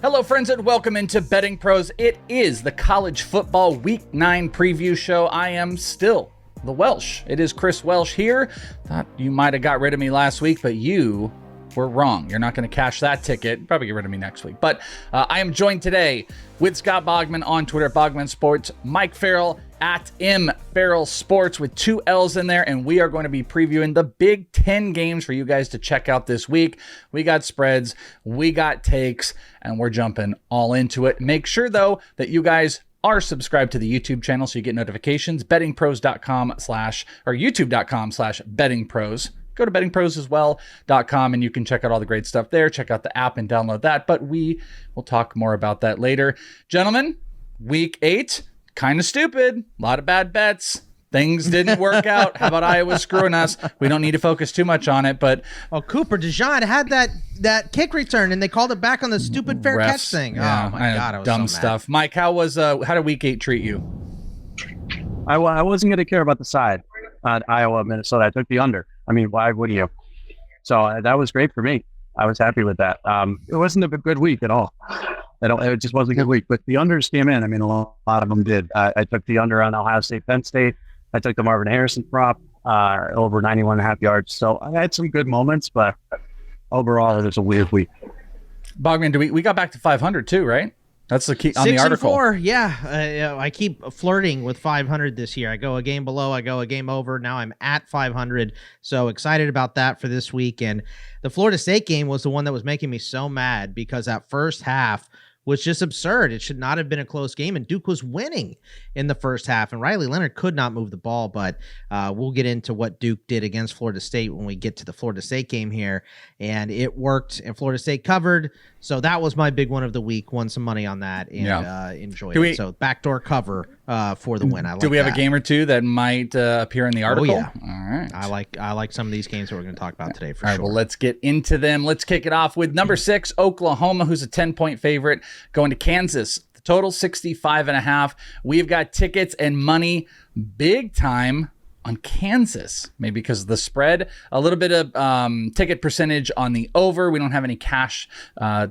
Hello, friends, and welcome into Betting Pros. It is the college football Week 9 preview show. I am still the Welsh. It is Chris Welsh here. Thought you might have got rid of me last week, but you were wrong. You're not going to cash that ticket. Probably get rid of me next week. But I am joined today with Scott Bogman on Twitter, Bogman Sports, Mike Farrell at M Farrell Sports with 2 L's in there, and we are going to be previewing the Big 10 games for you guys to check out this week. We got spreads, we got takes, and we're jumping all into it. Make sure, though, that you guys are subscribed to the YouTube channel so you get notifications. bettingpros.com/ or youtube.com/bettingpros. Go to bettingprosaswell.com and you can check out all the great stuff there. Check out the app and download that, but we will talk more about that later. Gentlemen, Week 8, kind of stupid. A lot of bad bets. Things didn't work out. How about Iowa screwing us? We don't need to focus too much on it, but... Oh, Cooper DeJean had that kick return, and they called it back on the stupid fair catch thing. Yeah, oh, my God, I was dumb so stuff. Mike, how did Week 8 treat you? I wasn't going to care about the side on Iowa, Minnesota. I took the under. I mean, why would you? So that was great for me. I was happy with that. It wasn't a good week at all. It just wasn't a good week, but the unders came in. I mean, a lot of them did. I took the under on Ohio State, Penn State. I took the Marvin Harrison prop over 91.5 yards. So I had some good moments, but overall, it was a weird week. Bogman, we got back to 500 too, right? That's the key on the article. 6-4, yeah. I keep flirting with 500 this year. I go a game below, I go a game over. Now I'm at 500. So excited about that for this week. And the Florida State game was the one that was making me so mad because that first half was just absurd. It should not have been a close game, and Duke was winning in the first half, and Riley Leonard could not move the ball, but we'll get into what Duke did against Florida State when we get to the Florida State game here, and it worked, and Florida State covered, so that was my big one of the week. Won some money on that, and enjoyed it. So backdoor cover for the win. Do we have a game or two that might appear in the article? Oh, yeah. All right. I like some of these games that we're going to talk about today for sure. All right, well, let's get into them. Let's kick it off with number 6, Oklahoma, who's a 10-point favorite, going to Kansas. The total 65.5. We've got tickets and money big time on Kansas, maybe because of the spread, a little bit of ticket percentage on the over. We don't have any cash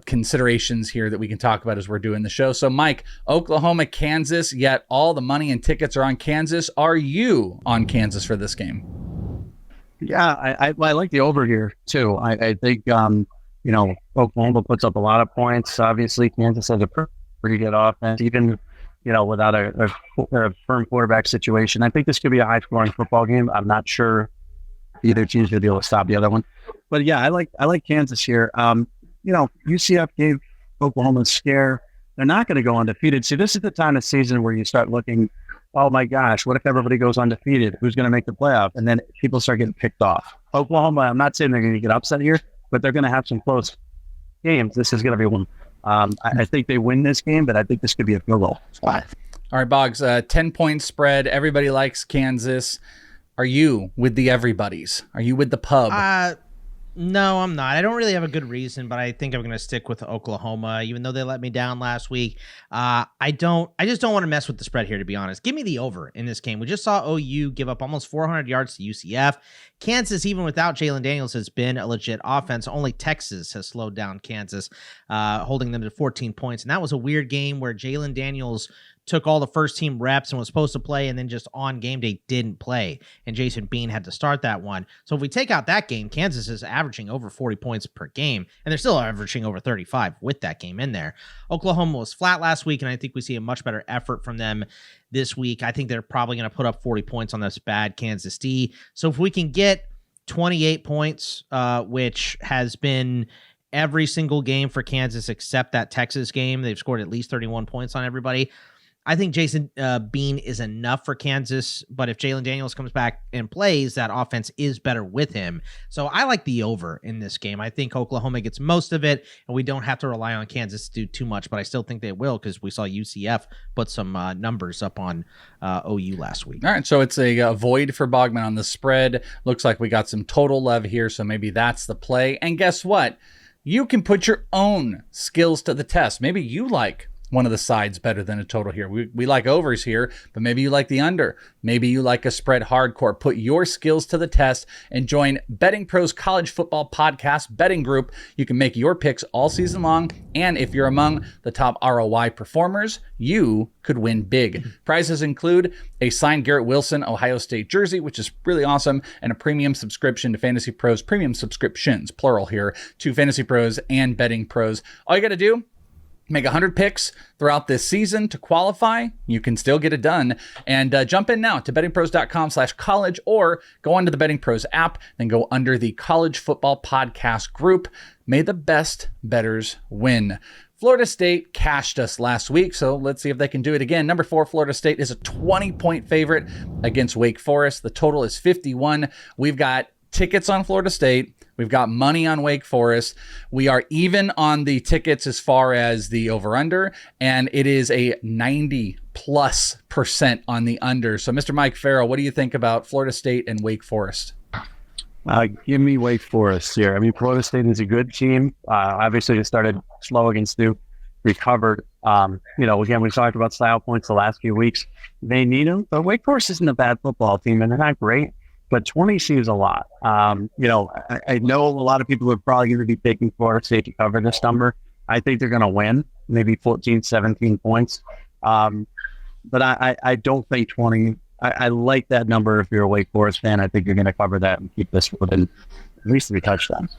considerations here that we can talk about as we're doing the show. So Mike, Oklahoma, Kansas, yet all the money and tickets are on Kansas. Are you on Kansas for this game? Yeah, I like the over here too. I think, Oklahoma puts up a lot of points. Obviously, Kansas has a pretty good offense, even without a firm quarterback situation. I think this could be a high-scoring football game. I'm not sure either team's going to be able to stop the other one. But, yeah, I like Kansas here. UCF gave Oklahoma a scare. They're not going to go undefeated. See, this is the time of season where you start looking, oh, my gosh, what if everybody goes undefeated? Who's going to make the playoff? And then people start getting picked off. Oklahoma, I'm not saying they're going to get upset here, but they're going to have some close games. This is going to be one. I think they win this game, but I think this could be a field goal. All right, Boggs, 10-point spread. Everybody likes Kansas. Are you with the everybody's? Are you with the pub? No, I'm not. I don't really have a good reason, but I think I'm going to stick with Oklahoma, even though they let me down last week. I just don't want to mess with the spread here, to be honest. Give me the over in this game. We just saw OU give up almost 400 yards to UCF. Kansas, even without Jalen Daniels, has been a legit offense. Only Texas has slowed down Kansas, holding them to 14 points. And that was a weird game where Jalen Daniels took all the first team reps and was supposed to play, and then just on game day didn't play. And Jason Bean had to start that one. So if we take out that game, Kansas is averaging over 40 points per game, and they're still averaging over 35 with that game in there. Oklahoma was flat last week, and I think we see a much better effort from them this week. I think they're probably going to put up 40 points on this bad Kansas D. So if we can get 28 points, which has been every single game for Kansas except that Texas game, they've scored at least 31 points on everybody. I think Jason Bean is enough for Kansas, but if Jalen Daniels comes back and plays, that offense is better with him. So I like the over in this game. I think Oklahoma gets most of it, and we don't have to rely on Kansas to do too much, but I still think they will because we saw UCF put some numbers up on OU last week. All right, so it's a void for Bogman on the spread. Looks like we got some total love here, so maybe that's the play. And guess what? You can put your own skills to the test. Maybe you like one of the sides better than a total here. We like overs here, but maybe you like the under. Maybe you like a spread hardcore. Put your skills to the test and join Betting Pros College Football Podcast betting group. You can make your picks all season long, and if you're among the top ROI performers, you could win big. Prizes include a signed Garrett Wilson Ohio State jersey, which is really awesome, and a premium subscription to Fantasy Pros, premium subscriptions, plural here, to Fantasy Pros and Betting Pros. All you got to do, make 100 picks throughout this season to qualify. You can still get it done. And jump in now to bettingpros.com/college, or go onto the Betting Pros app, then go under the College Football Podcast group. May the best bettors win. Florida State cashed us last week, so let's see if they can do it again. Number 4, Florida State is a 20-point favorite against Wake Forest. The total is 51. We've got tickets on Florida State. We've got money on Wake Forest. We are even on the tickets as far as the over-under, and it is a 90+% on the under. So, Mr. Mike Farrell, what do you think about Florida State and Wake Forest? Give me Wake Forest here. I mean, Florida State is a good team. Obviously, they started slow against Duke, recovered. Again, we talked about style points the last few weeks. They need them, but Wake Forest isn't a bad football team, and they're not great. But 20 seems a lot. I know a lot of people are probably going to be picking Florida State to cover this number. I think they're going to win, maybe 14, 17 points. But I don't think 20. I like that number if you're a Wake Forest fan. I think you're going to cover that and keep this within at least 3 touchdowns.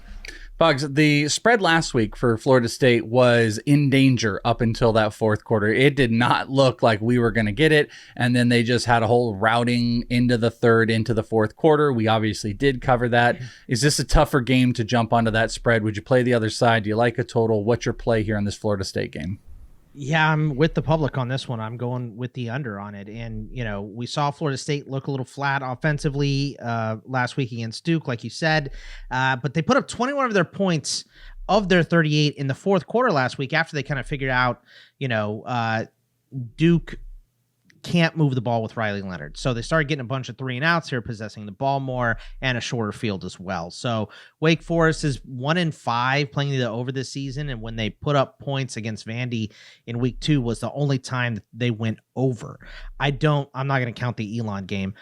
Bugs, the spread last week for Florida State was in danger up until that fourth quarter. It did not look like we were going to get it, and then they just had a whole routing into the third, into the fourth quarter. We obviously did cover that. Is this a tougher game to jump onto that spread? Would you play the other side? Do you like a total? What's your play here on this Florida State game? Yeah, I'm with the public on this one. I'm going with the under on it. And, we saw Florida State look a little flat offensively last week against Duke, like you said. But they put up 21 of their points of their 38 in the fourth quarter last week after they kind of figured out, Duke can't move the ball with Riley Leonard. So they started getting a bunch of 3-and-outs here, possessing the ball more, and a shorter field as well. So Wake Forest is 1-5 playing the over this season, and when they put up points against Vandy in week 2 was the only time that they went over. I'm not going to count the Elon game.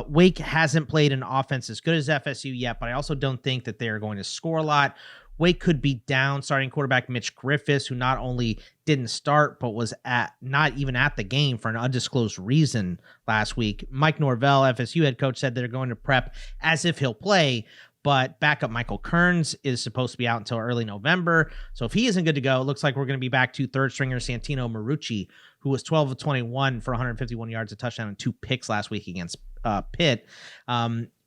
Wake hasn't played an offense as good as FSU yet, but I also don't think that they're going to score a lot. Wake could be down starting quarterback Mitch Griffiths, who not only didn't start, but was not even at the game for an undisclosed reason last week. Mike Norvell, FSU head coach, said they're going to prep as if he'll play, but backup Michael Kearns is supposed to be out until early November. So if he isn't good to go, it looks like we're going to be back to third stringer Santino Marucci, who was 12 of 21 for 151 yards, a touchdown, and 2 picks last week against Pitt.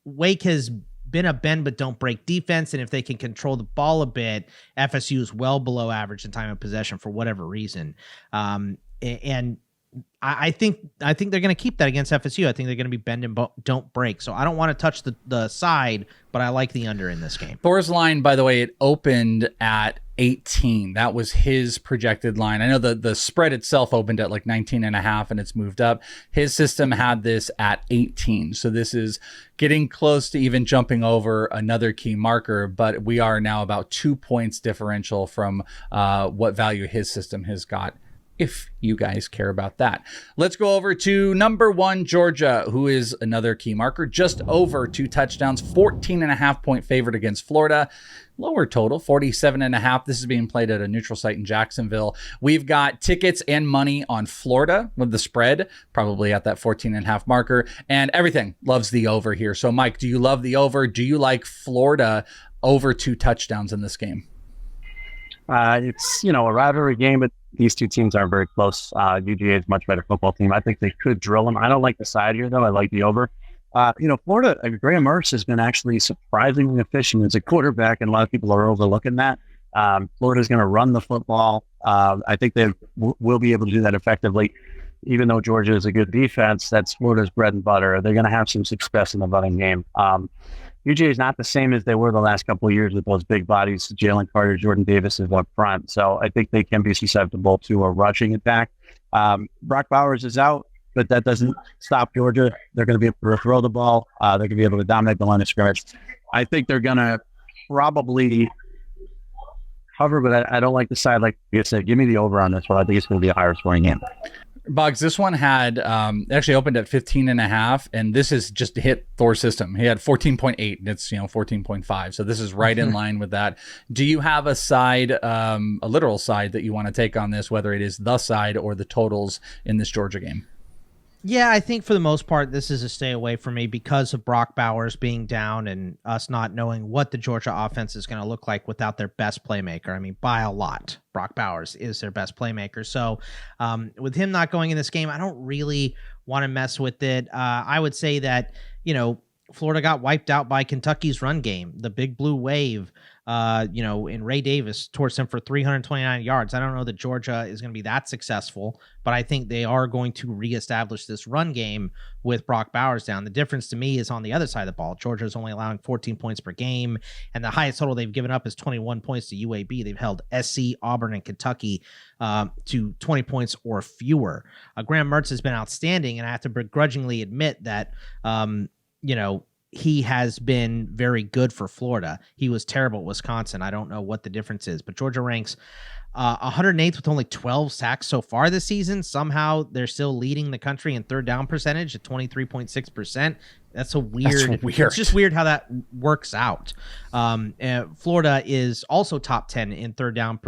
Wake has been a bend but don't break defense, and if they can control the ball a bit, FSU is well below average in time of possession for whatever reason. And I think they're going to keep that against FSU. I think they're going to be bend and don't break. So I don't want to touch the side, but I like the under in this game. Thor's line, by the way, it opened at 18. That was his projected line. I know the spread itself opened at like 19.5 and it's moved up. His system had this at 18. So this is getting close to even jumping over another key marker, but we are now about 2 points differential from what value his system has got, if you guys care about that. Let's go over to number 1, Georgia, who is another key marker, just over 2 touchdowns, 14.5 point favorite against Florida. Lower total, 47.5. This is being played at a neutral site in Jacksonville. We've got tickets and money on Florida with the spread, probably at that 14.5 marker, and everything loves the over here. So Mike, do you love the over? Do you like Florida over 2 touchdowns in this game? It's, a rivalry game, but these two teams aren't very close. UGA is a much better football team. I think they could drill them. I don't like the side here, though. I like the over. Florida, Graham Mertz has been actually surprisingly efficient as a quarterback, and a lot of people are overlooking that. Florida's going to run the football. I think they will be able to do that effectively. Even though Georgia is a good defense, that's Florida's bread and butter. They're going to have some success in the running game. UGA is not the same as they were the last couple of years with those big bodies. Jalen Carter, Jordan Davis is up front. So I think they can be susceptible to a rushing attack. Brock Bowers is out, but that doesn't stop Georgia. They're going to be able to throw the ball. They're going to be able to dominate the line of scrimmage. I think they're going to probably cover, but I don't like the side. Like I said, give me the over on this one. I think it's going to be a higher scoring game. Boggs, this one had actually opened at 15.5, and this is just hit Thor's system. He had 14.8, and it's 14.5, so this is right in line with that. Do you have a side, a literal side that you want to take on this, whether it is the side or the totals in this Georgia game? Yeah, I think for the most part, this is a stay away for me because of Brock Bowers being down and us not knowing what the Georgia offense is going to look like without their best playmaker. I mean, by a lot, Brock Bowers is their best playmaker. So with him not going in this game, I don't really want to mess with it. I would say that, Florida got wiped out by Kentucky's run game, the big blue wave. And Ray Davis torched them for 329 yards. I don't know that Georgia is going to be that successful, but I think they are going to reestablish this run game with Brock Bowers down. The difference to me is on the other side of the ball. Georgia is only allowing 14 points per game, and the highest total they've given up is 21 points to UAB. They've held SC, Auburn, and Kentucky to 20 points or fewer. Graham Mertz has been outstanding, and I have to begrudgingly admit that, he has been very good for Florida. He was terrible at Wisconsin. I don't know what the difference is, but Georgia ranks 108th with only 12 sacks so far this season. Somehow they're still leading the country in third down percentage at 23.6%. That's weird. It's just weird how that works out. Florida is also top 10 in third down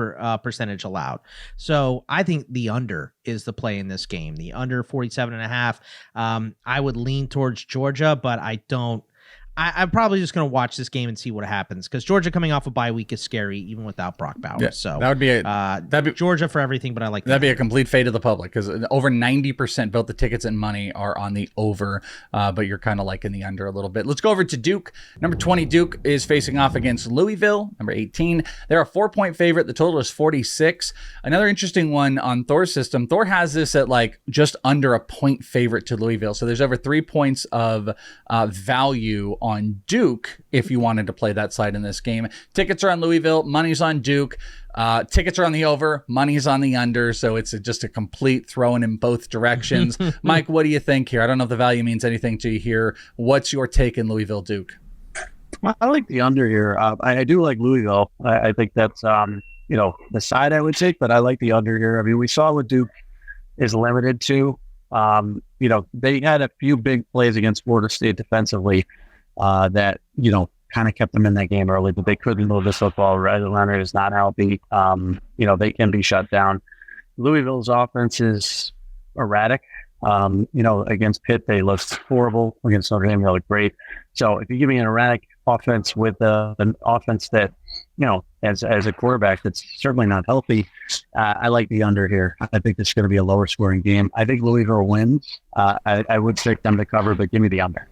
percentage allowed. So I think the under is the play in this game. The under 47.5. I would lean towards Georgia, but I'm probably just going to watch this game and see what happens because Georgia coming off a bye week is scary even without Brock Bowers. Yeah, so that would be that'd be Georgia for everything, but I like that'd be a complete fade of the public because over 90% both the tickets and money are on the over, but you're kind of like in the under a little bit. Let's go over to Duke. Number 20 Duke is facing off against Louisville. Number 18, they're a 4-point favorite. The total is 46. Another interesting one on Thor's system. Thor has this at like just under a point favorite to Louisville, so there's over 3 points of value on Duke if you wanted to play that side in this game. Tickets are on Louisville, money's on Duke. Tickets are on the over, money's on the under, so it's just a complete throwing in both directions. Mike, what do you think here? I don't know if the value means anything to you here. What's your take in Louisville Duke? I like the under here. I do like Louisville. I think that's the side I would take, but I like the under here. I mean, we saw what Duke is limited to. They had a few big plays against Florida State defensively that kind of kept them in that game early, but they couldn't move this football. Riley Leonard is not healthy. They can be shut down. Louisville's offense is erratic. Against Pitt, they looked horrible. Against Notre Dame, they looked great. So if you give me an erratic offense with an offense that, as a quarterback that's certainly not healthy, I like the under here. I think this is going to be a lower scoring game. I think Louisville wins. I would pick them to cover, but give me the under.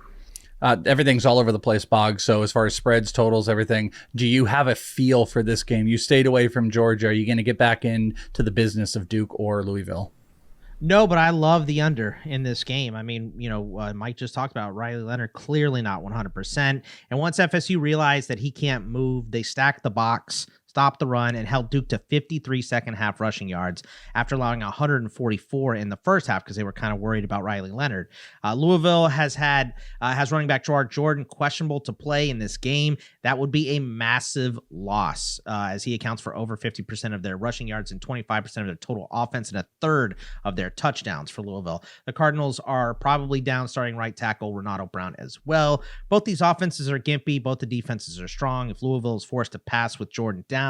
Everything's all over the place, Bog. So as far as spreads, totals, everything, do you have a feel for this game? You stayed away from Georgia. Are you going to get back into the business of Duke or Louisville? No, but I love the under in this game. I mean, Mike just talked about Riley Leonard, clearly not 100%. And once FSU realized that he can't move, they stacked the box, stopped the run, and held Duke to 53 second half rushing yards after allowing 144 in the first half because they were kind of worried about Riley Leonard. Louisville has running back Gerard Jordan questionable to play in this game. That would be a massive loss as he accounts for over 50% of their rushing yards and 25% of their total offense and a third of their touchdowns for Louisville. The Cardinals are probably down starting right tackle Renato Brown as well. Both these offenses are gimpy. Both the defenses are strong. If Louisville is forced to pass with Jordan down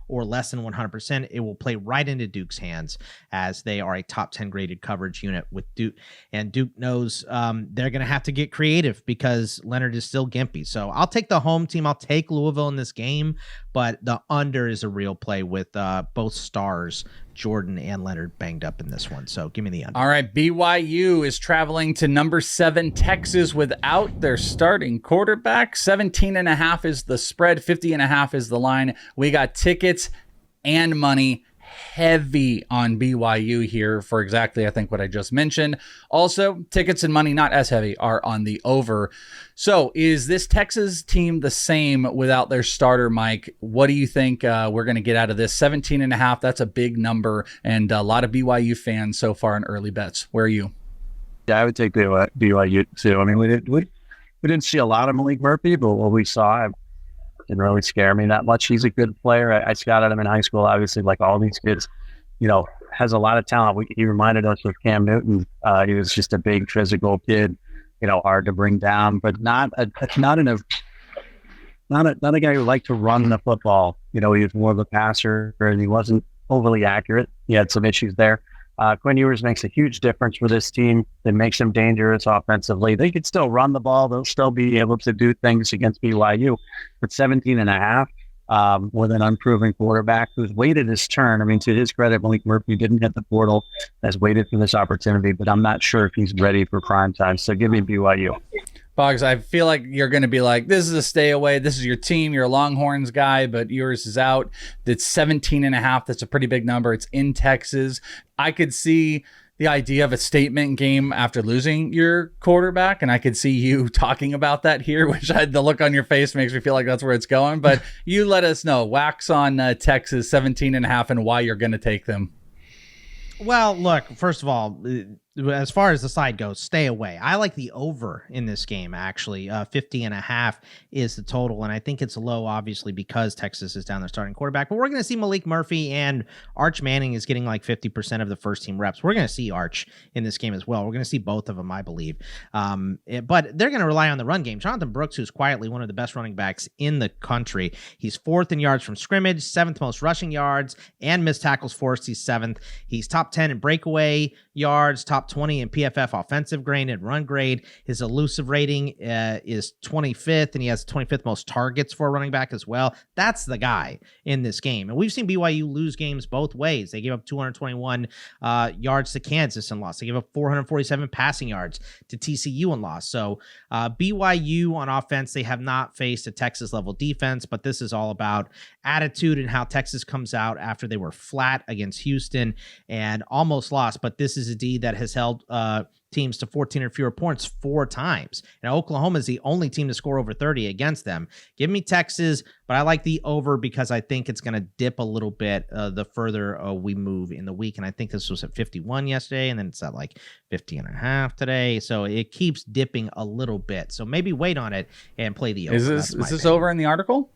or less than 100%, it will play right into Duke's hands as they are a top 10 graded coverage unit with Duke. And Duke knows they're going to have to get creative because Leonard is still gimpy. So I'll take the home team. I'll take Louisville in this game, but the under is a real play with both stars, Jordan and Leonard, banged up in this one. So give me the under. All right, BYU is traveling to number 7 Texas without their starting quarterback. 17.5 is the spread, 50.5 is the line. We got tickets and money heavy on BYU here for exactly, I think, what I just mentioned. Also, tickets and money not as heavy are on the over. So is this Texas team the same without their starter, Mike? What do you think we're going to get out of this? 17.5, that's a big number, and a lot of BYU fans so far in early bets. Where are you? Yeah, I would take BYU too. I mean, we didn't see a lot of Malik Murphy, but what we saw, didn't really scare me that much. He's a good player. I scouted him in high school, obviously, like all these kids, has a lot of talent. He reminded us of Cam Newton. He was just a big physical kid, hard to bring down, but not a guy who liked to run the football. He was more of a passer, and he wasn't overly accurate. He had some issues there. Quinn Ewers makes a huge difference for this team. It makes them dangerous offensively. They could still run the ball. They'll still be able to do things against BYU. But 17.5 with an unproven quarterback who's waited his turn. I mean, to his credit, Malik Murphy didn't hit the portal, has waited for this opportunity, but I'm not sure if he's ready for prime time. So give me BYU. Boggs, I feel like you're going to be like, this is a stay away. This is your team. You're a Longhorns guy, but yours is out. It's 17.5. That's a pretty big number. It's in Texas. I could see the idea of a statement game after losing your quarterback, and I could see you talking about that here, which the look on your face makes me feel like that's where it's going. But you let us know. Wax on Texas 17.5 and why you're going to take them. Well, look, first of all, as far as the side goes, stay away. I like the over in this game, actually. 50.5 is the total, and I think it's low, obviously, because Texas is down their starting quarterback. But we're going to see Malik Murphy, and Arch Manning is getting like 50% of the first-team reps. We're going to see Arch in this game as well. We're going to see both of them, I believe. But they're going to rely on the run game. Jonathan Brooks, who's quietly one of the best running backs in the country. He's 4th in yards from scrimmage, 7th most rushing yards, and missed tackles forced. He's 7th. He's top 10 in breakaway yards, top 20 in PFF offensive grade and run grade. His elusive rating is 25th, and he has 25th most targets for a running back as well. That's the guy in this game. And we've seen BYU lose games both ways. They gave up 221 yards to Kansas and lost. They gave up 447 passing yards to TCU and lost. So BYU on offense, they have not faced a Texas level defense, but this is all about attitude and how Texas comes out after they were flat against Houston and almost lost. But this is a D that has held teams to 14 or fewer points 4 times. And Oklahoma is the only team to score over 30 against them. Give me Texas, but I like the over because I think it's going to dip a little bit the further we move in the week. And I think this was at 51 yesterday, and then it's at like 50.5 today. So it keeps dipping a little bit. So maybe wait on it and play the over. Is this over in the article?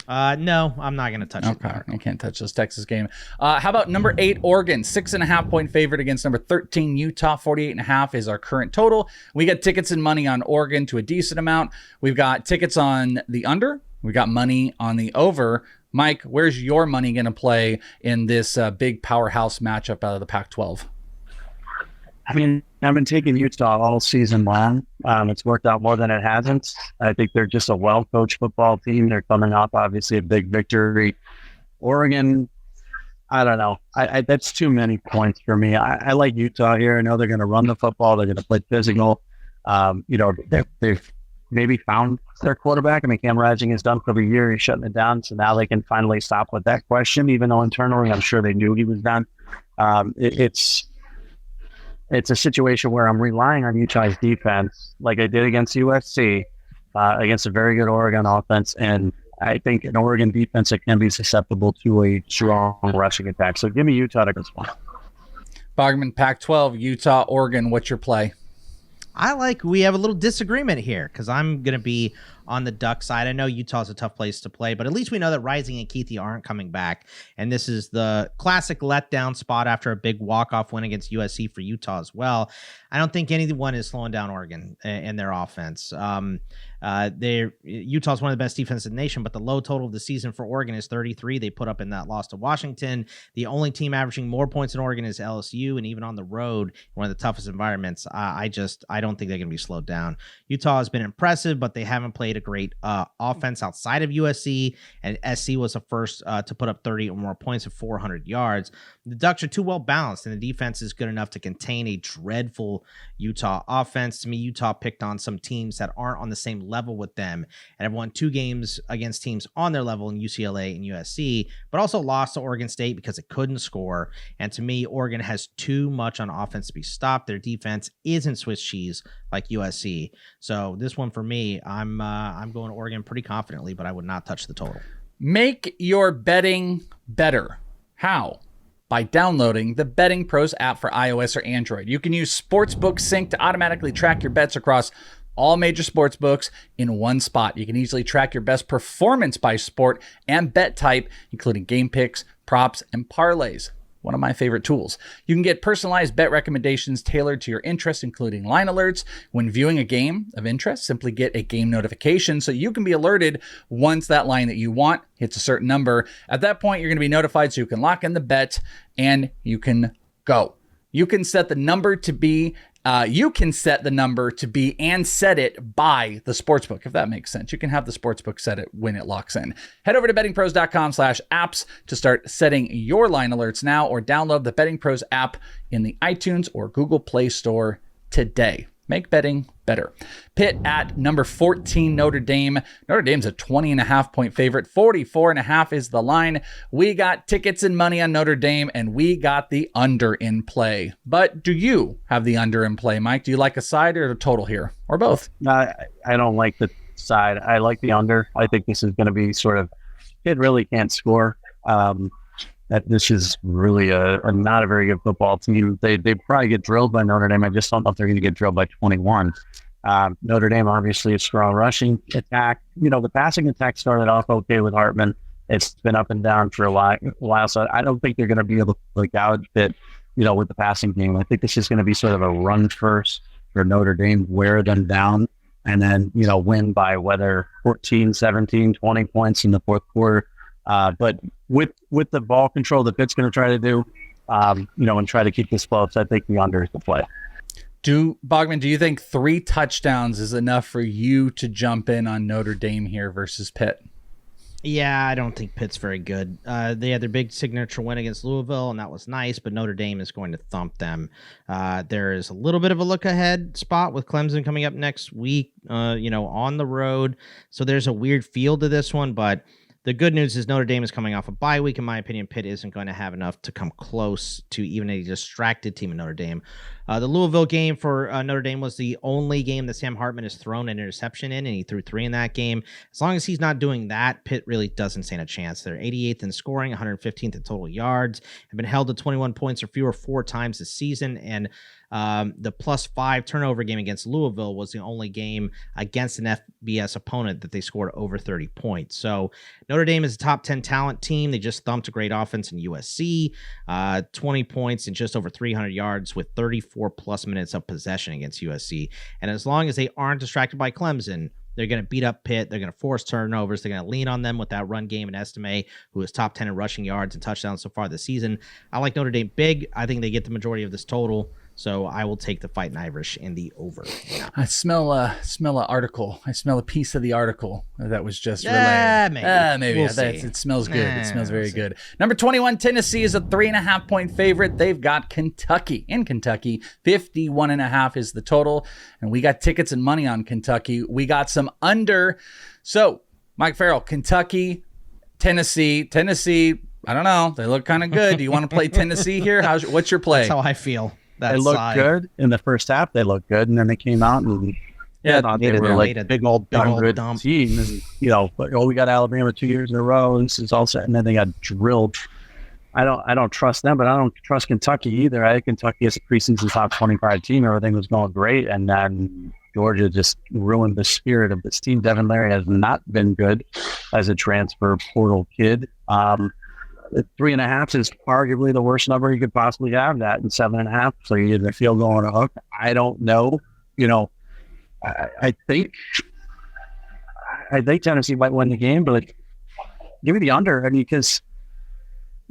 No, I'm not going to touch it. Okay, I can't touch this Texas game. How about number 8, Oregon, 6.5 point favorite against number 13, Utah. 48.5 is our current total. We got tickets and money on Oregon to a decent amount. We've got tickets on the under. We got money on the over. Mike, where's your money going to play in this big powerhouse matchup out of the Pac-12? I mean, I've been taking Utah all season long. It's worked out more than it hasn't. I think they're just a well-coached football team. They're coming off, obviously, a big victory. Oregon, I don't know. That's too many points for me. I like Utah here. I know they're going to run the football. They're going to play physical. They've maybe found their quarterback. I mean, Cam Rising is done for the year. He's shutting it down. So now they can finally stop with that question, even though internally I'm sure they knew he was done. It's a situation where I'm relying on Utah's defense like I did against USC, against a very good Oregon offense. And I think an Oregon defense that can be susceptible to a strong rushing attack. So give me Utah to this one. Bogman, Pac-12, Utah, Oregon. What's your play? We have a little disagreement here because I'm going to be on the Duck side. I know Utah's a tough place to play, but at least we know that Rising and Keithy aren't coming back. And this is the classic letdown spot after a big walk-off win against USC for Utah as well. I don't think anyone is slowing down Oregon and their offense. Utah's one of the best defenses in the nation, but the low total of the season for Oregon is 33. They put up in that loss to Washington. The only team averaging more points in Oregon is LSU, and even on the road, one of the toughest environments, I don't think they're going to be slowed down. Utah has been impressive, but they haven't played a great offense outside of USC, and SC was the first to put up 30 or more points at 400 yards. The Ducks are too well balanced, and the defense is good enough to contain a dreadful Utah offense. To me, Utah picked on some teams that aren't on the same level with them and have won 2 games against teams on their level in UCLA and USC, but also lost to Oregon State because it couldn't score. And to me, Oregon has too much on offense to be stopped. Their defense isn't Swiss cheese like USC. So this one for me, I'm going to Oregon pretty confidently, but I would not touch the total. Make your betting better. How? By downloading the Betting Pros app for iOS or Android. You can use Sportsbook Sync to automatically track your bets across all major sports books in one spot. You can easily track your best performance by sport and bet type, including game picks, props, and parlays. One of my favorite tools. You can get personalized bet recommendations tailored to your interests, including line alerts. When viewing a game of interest, simply get a game notification so you can be alerted once that line that you want hits a certain number. At that point, you're going to be notified so you can lock in the bet and you can go. You can set the number to be and set it by the sportsbook, if that makes sense. You can have the sportsbook set it when it locks in. Head over to bettingpros.com/apps to start setting your line alerts now, or download the Betting Pros app in the iTunes or Google Play Store today. Make betting better. Pitt at number 14, Notre Dame. Notre Dame's a 20.5-point favorite. 44.5 is the line. We got tickets and money on Notre Dame, and we got the under in play. But do you have the under in play, Mike? Do you like a side or a total here, or both? I don't like the side. I like the under. I think this is going to be sort of, Pitt really can't score. That this is really a not a very good football team. They probably get drilled by Notre Dame. I just don't know if they're going to get drilled by 21. Notre Dame, obviously, a strong rushing attack. The passing attack started off okay with Hartman. It's been up and down for a while, so I don't think they're going to be able to gouge Pitt, with the passing game. I think this is going to be sort of a run first for Notre Dame, wear them down, and then, win by whether 14, 17, 20 points in the fourth quarter. But with the ball control that Pitt's going to try to do, and try to keep this close, I think the under is the play. Bogman, do you think 3 touchdowns is enough for you to jump in on Notre Dame here versus Pitt? Yeah, I don't think Pitt's very good. They had their big signature win against Louisville, and that was nice, but Notre Dame is going to thump them. There is a little bit of a look-ahead spot with Clemson coming up next week, on the road. So there's a weird feel to this one, but the good news is Notre Dame is coming off a bye week. In my opinion, Pitt isn't going to have enough to come close to even a distracted team in Notre Dame. The Louisville game for Notre Dame was the only game that Sam Hartman has thrown an interception in, and he threw 3 in that game. As long as he's not doing that, Pitt really doesn't stand a chance. They're 88th in scoring, 115th in total yards, have been held to 21 points or fewer 4 times this season, and the +5 turnover game against Louisville was the only game against an FBS opponent that they scored over 30 points. So Notre Dame is a top 10 talent team. They just thumped a great offense in USC, 20 points and just over 300 yards with 34+ minutes of possession against USC. And as long as they aren't distracted by Clemson, they're going to beat up Pitt. They're going to force turnovers. They're going to lean on them with that run game and Estime, who is top 10 in rushing yards and touchdowns so far this season. I like Notre Dame big. I think they get the majority of this total. So I will take the Fighting Irish in the over. I smell an article. I smell a piece of the article that was just relayed. Maybe. We'll It smells good. It smells very good. Number 21, Tennessee is a 3.5-point favorite. They've got Kentucky. In Kentucky, 51.5 is the total. And we got tickets and money on Kentucky. We got some under. So, Mike Farrell, Kentucky, Tennessee, I don't know. They look kind of good. Do you want to play Tennessee here? What's your play? That's how I feel. They looked good in the first half. They looked good, and then they came out and they were like a big old good team. And, we got Alabama 2 years in a row. This is all set, and then they got drilled. I don't trust them, but I don't trust Kentucky either. I think Kentucky is a preseason top 25 team. Everything was going great, and then Georgia just ruined the spirit of this team. Devin Leary has not been good as a transfer portal kid. 3.5 is arguably the worst number you could possibly have. That and 7.5, so you get the field goal on a hook. I don't know. I think Tennessee might win the game, but give me the under. I mean, because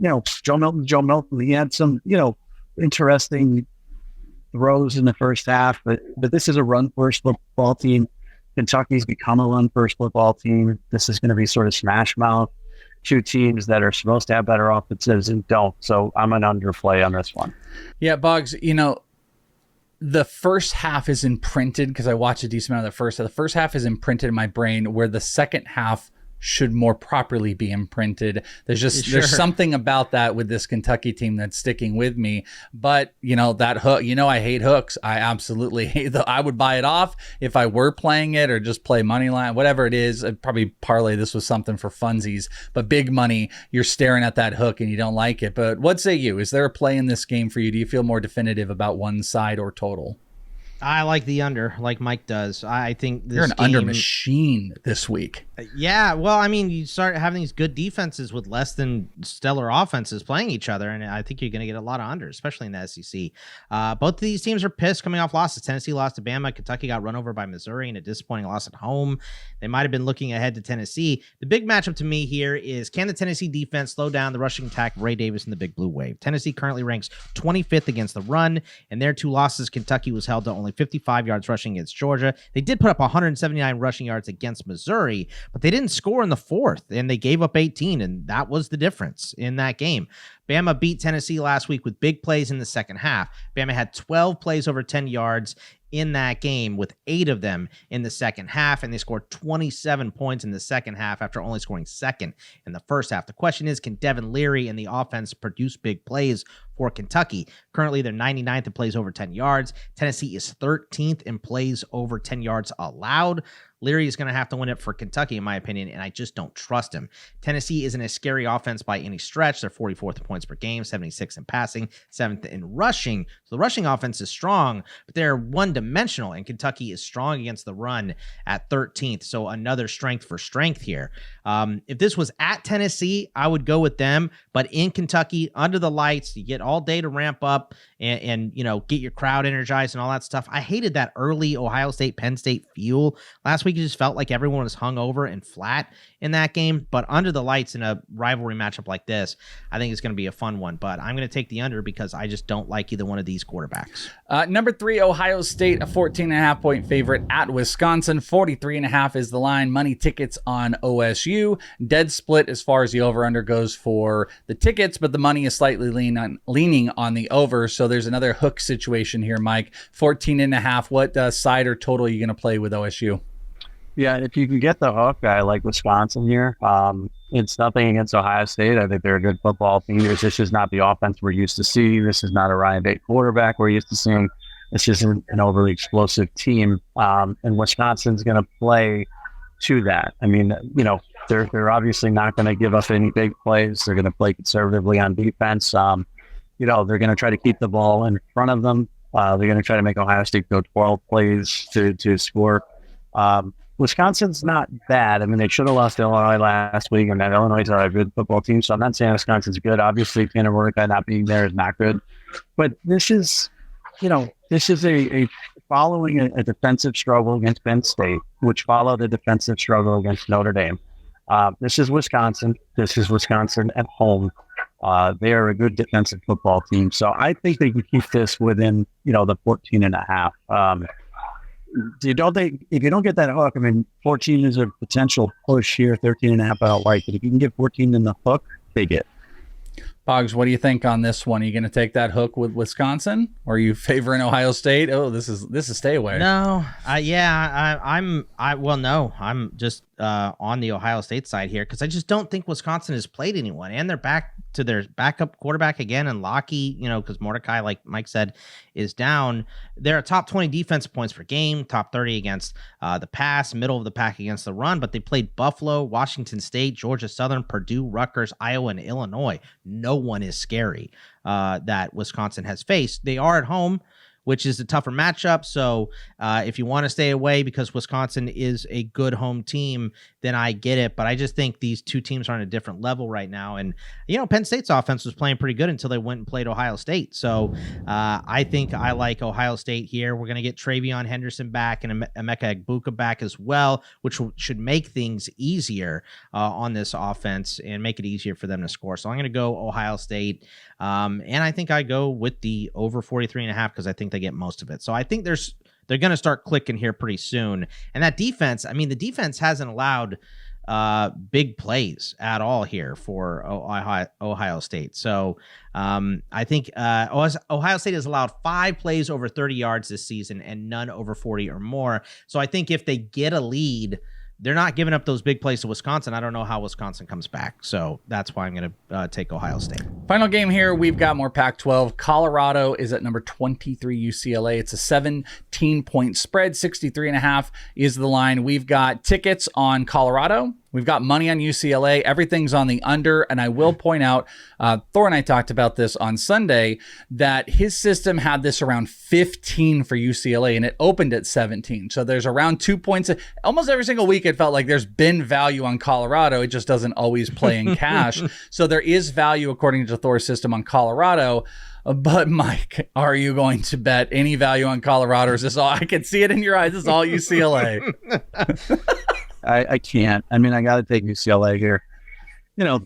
Joe Milton, he had some interesting throws in the first half, but this is a run first football team. Kentucky's become a run first football team. This is going to be sort of smash mouth. 2 teams that are supposed to have better offenses and don't. So I'm an underplay on this one. Yeah, Boggs, the first half is imprinted because I watched a decent amount of the first. So the first half is imprinted in my brain where the second half should more properly be imprinted. There's something about that with this Kentucky team that's sticking with me. But, that hook, I hate hooks. I absolutely hate I would buy it off if I were playing it or just play money line, whatever it is. I'd probably parlay this was something for funsies, but big money, you're staring at that hook and you don't like it. But what say you? Is there a play in this game for you? Do you feel more definitive about one side or total? I like the under, like Mike does. I think this You're an game, under machine this week. Yeah, well, I mean, you start having these good defenses with less than stellar offenses playing each other, and I think you're going to get a lot of unders, especially in the SEC. Both of these teams are pissed coming off losses. Tennessee lost to Bama. Kentucky got run over by Missouri in a disappointing loss at home. They might have been looking ahead to Tennessee. The big matchup to me here is, can the Tennessee defense slow down the rushing attack of Ray Davis and the Big Blue Wave? Tennessee currently ranks 25th against the run, and their 2 losses, Kentucky was held to only 55 yards rushing against Georgia. They did put up 179 rushing yards against Missouri, but they didn't score in the fourth, and they gave up 18, and that was the difference in that game. Bama beat Tennessee last week with big plays in the second half. Bama had 12 plays over 10 yards in that game, with 8 of them in the second half, and they scored 27 points in the second half after only scoring second in the first half. The question is, can Devin Leary and the offense produce big plays for Kentucky? Currently, they're 99th in plays over 10 yards. Tennessee is 13th in plays over 10 yards allowed. Leary is going to have to win it for Kentucky, in my opinion, and I just don't trust him. Tennessee isn't a scary offense by any stretch. They're 44th in points per game, 76th in passing, 7th in rushing. So the rushing offense is strong, but they're one-dimensional, and Kentucky is strong against the run at 13th. So another strength for strength here. If this was at Tennessee, I would go with them, but in Kentucky, under the lights, you get all day to ramp up and get your crowd energized and all that stuff. I hated that early Ohio State, Penn State fuel. Last week, it just felt like everyone was hungover and flat in that game, but under the lights in a rivalry matchup like this, I think it's going to be a fun one, but I'm going to take the under because I just don't like either one of these quarterbacks. Number 3, Ohio State, a 14.5 point favorite at Wisconsin. 43.5 is the line. Money tickets on OSU. Dead split as far as the over-under goes for the tickets, but the money is slightly leaning on the over, so there's another hook situation here, Mike. 14.5. What side or total are you going to play with OSU? Yeah, if you can get the hook, I like Wisconsin here. It's nothing against Ohio State. I think they're a good football team. This is not the offense we're used to seeing. This is not a Ryan Day quarterback we're used to seeing. This isn't an overly explosive team. And Wisconsin's going to play to that. I mean, they're obviously not going to give up any big plays. They're going to play conservatively on defense. They're going to try to keep the ball in front of them. They're going to try to make Ohio State go 12 plays to score. Wisconsin's not bad. I mean, they should have lost to Illinois last week, and Illinois is a good football team, so I'm not saying Wisconsin's good. Obviously, Tanner Mordecai not being there is not good. But this is a following a defensive struggle against Penn State, which followed a defensive struggle against Notre Dame. This is Wisconsin. This is Wisconsin at home. They are a good defensive football team, so I think they can keep this within, the 14.5. If you don't get that hook, I mean, 14 is a potential push here, 13.5 I don't like, but if you can get 14 in the hook, take it. Boggs, what do you think on this one? Are you going to take that hook with Wisconsin, or are you favoring Ohio State? Oh, this is stay away. No, I'm just on the Ohio State side here because I just don't think Wisconsin has played anyone, and they're back to their backup quarterback again, and Lockie, because Mordecai, like Mike said, is down. They're a top 20 defensive points per game, top 30 against the pass, middle of the pack against the run, but they played Buffalo, Washington State, Georgia Southern, Purdue, Rutgers, Iowa, and Illinois. No one is scary that Wisconsin has faced. They are at home, which is a tougher matchup. So if you want to stay away because Wisconsin is a good home team, then I get it. But I just think these two teams are on a different level right now. And, Penn State's offense was playing pretty good until they went and played Ohio State. So I think I like Ohio State here. We're going to get Travion Henderson back and Emeka Egbuka back as well, which should make things easier on this offense and make it easier for them to score. So I'm going to go Ohio State. And I think I go with the over 43.5 because I think they get most of it. So I think they're going to start clicking here pretty soon. And that defense, the defense hasn't allowed big plays at all here for Ohio State. So I think Ohio State has allowed 5 plays over 30 yards this season and none over 40 or more. So I think if they get a lead, they're not giving up those big plays to Wisconsin. I don't know how Wisconsin comes back. So that's why I'm going to take Ohio State. Final game here. We've got more Pac-12. Colorado is at number 23 UCLA. It's a 17-point spread. 63.5 is the line. We've got tickets on Colorado. We've got money on UCLA. Everything's on the under. And I will point out, Thor and I talked about this on Sunday, that his system had this around 15 for UCLA and it opened at 17. So there's around 2 points. Almost every single week, it felt like there's been value on Colorado. It just doesn't always play in cash. So there is value, according to Thor's system, on Colorado. But Mike, are you going to bet any value on Colorado? Is this all? I can see it in your eyes. This is all UCLA. I can't. I mean, I got to take UCLA here. You know,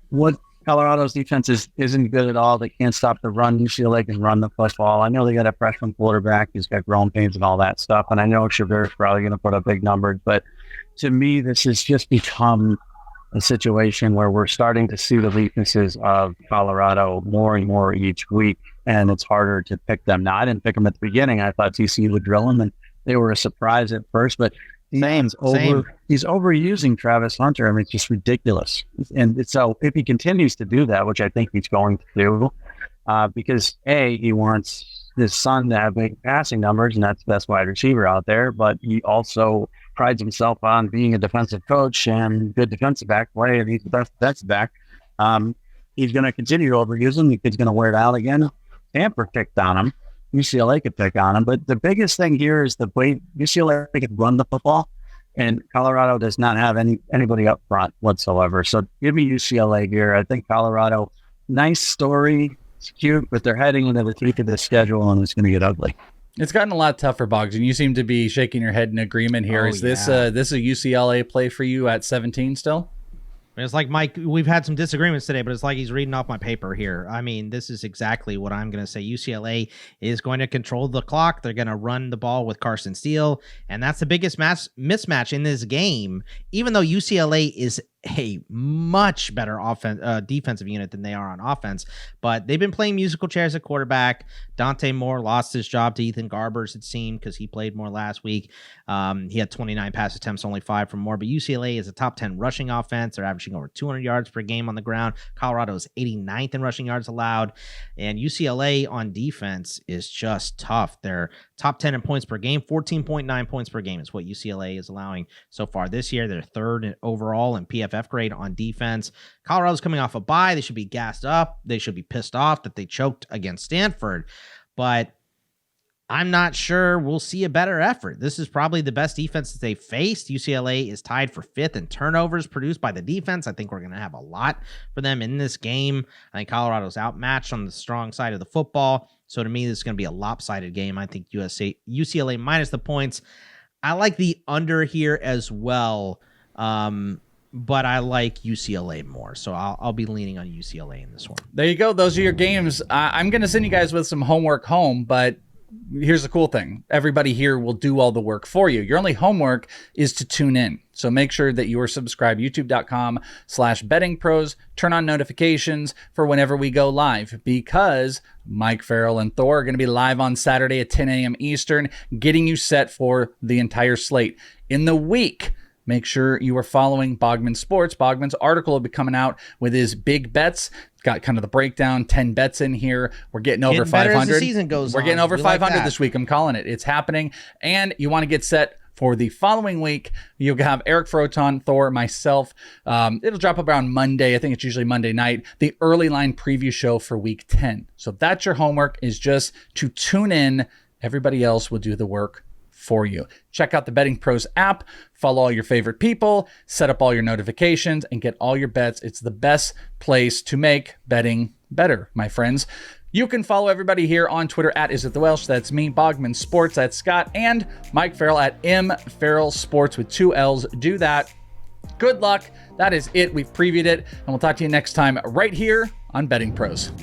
what Colorado's defense isn't good at all. They can't stop the run. UCLA can run the football. I know they got a freshman quarterback. He's got growing pains and all that stuff. And I know Shavir's probably going to put up big numbers. But to me, this has just become a situation where we're starting to see the weaknesses of Colorado more and more each week, and it's harder to pick them. Now, I didn't pick them at the beginning. I thought TCU would drill them, and they were a surprise at first, but he's overusing Travis Hunter. I mean, it's just ridiculous. And so if he continues to do that, which I think he's going to do, because A, he wants his son to have big passing numbers, and that's the best wide receiver out there, but he also prides himself on being a defensive coach and good defensive back play, and he's the best defensive back. He's going to continue to overuse him. The kid's going to wear it out again. Stanford picked on him. UCLA could pick on him. But the biggest thing here is the way UCLA could run the football, and Colorado does not have anybody up front whatsoever. So give me UCLA here. I think Colorado, nice story. It's cute, but they're heading into the teeth of the schedule, and it's going to get ugly. It's gotten a lot tougher, Boggs, and you seem to be shaking your head in agreement here. Is this a UCLA play for you at 17 still? It's like, Mike, we've had some disagreements today, but it's like he's reading off my paper here. I mean, this is exactly what I'm going to say. UCLA is going to control the clock. They're going to run the ball with Carson Steele, and that's the biggest mismatch in this game, even though UCLA is a much better defensive unit than they are on offense. But they've been playing musical chairs at quarterback. Dante Moore lost his job to Ethan Garbers, it seemed, because he played more last week. He had 29 pass attempts, only 5 from Moore. But UCLA is a top 10 rushing offense. They're averaging over 200 yards per game on the ground. Colorado is 89th in rushing yards allowed. And UCLA on defense is just tough. They're top 10 in points per game. 14.9 points per game is what UCLA is allowing so far this year. They're third in overall in PFF grade on defense. Colorado's coming off a bye. They should be gassed up. They should be pissed off that they choked against Stanford. But I'm not sure we'll see a better effort. This is probably the best defense that they faced. UCLA is tied for 5th in turnovers produced by the defense. I think we're going to have a lot for them in this game. I think Colorado's outmatched on the strong side of the football. So to me, this is going to be a lopsided game. I think UCLA minus the points. I like the under here as well, but I like UCLA more. So I'll be leaning on UCLA in this one. There you go. Those are your games. I'm going to send you guys with some homework home, but here's the cool thing. Everybody here will do all the work for you. Your only homework is to tune in. So make sure that you are subscribed, youtube.com/bettingpros. Turn on notifications for whenever we go live, because Mike Farrell and Thor are going to be live on Saturday at 10 a.m. Eastern, getting you set for the entire slate. In the week, make sure you are following Bogman Sports. Bogman's article will be coming out with his big bets. Got kind of the breakdown, 10 bets in here. We're getting over 500. As the season goes We're on. getting over We 500 like this week. I'm calling it. It's happening. And you want to get set for the following week. You'll have Eric Froton, Thor, myself. It'll drop around Monday. I think it's usually Monday night. The early line preview show for week 10. So that's your homework, is just to tune in. Everybody else will do the work for you. Check out the Betting Pros app, follow all your favorite people, set up all your notifications, and get all your bets. It's the best place to make betting better, my friends. You can follow everybody here on Twitter at @IsItTheWelsh. That's me, Bogman Sports, that's Scott, and Mike Farrell at MFarrellSports with 2 L's. Do that. Good luck. That is it. We've previewed it, and we'll talk to you next time right here on Betting Pros.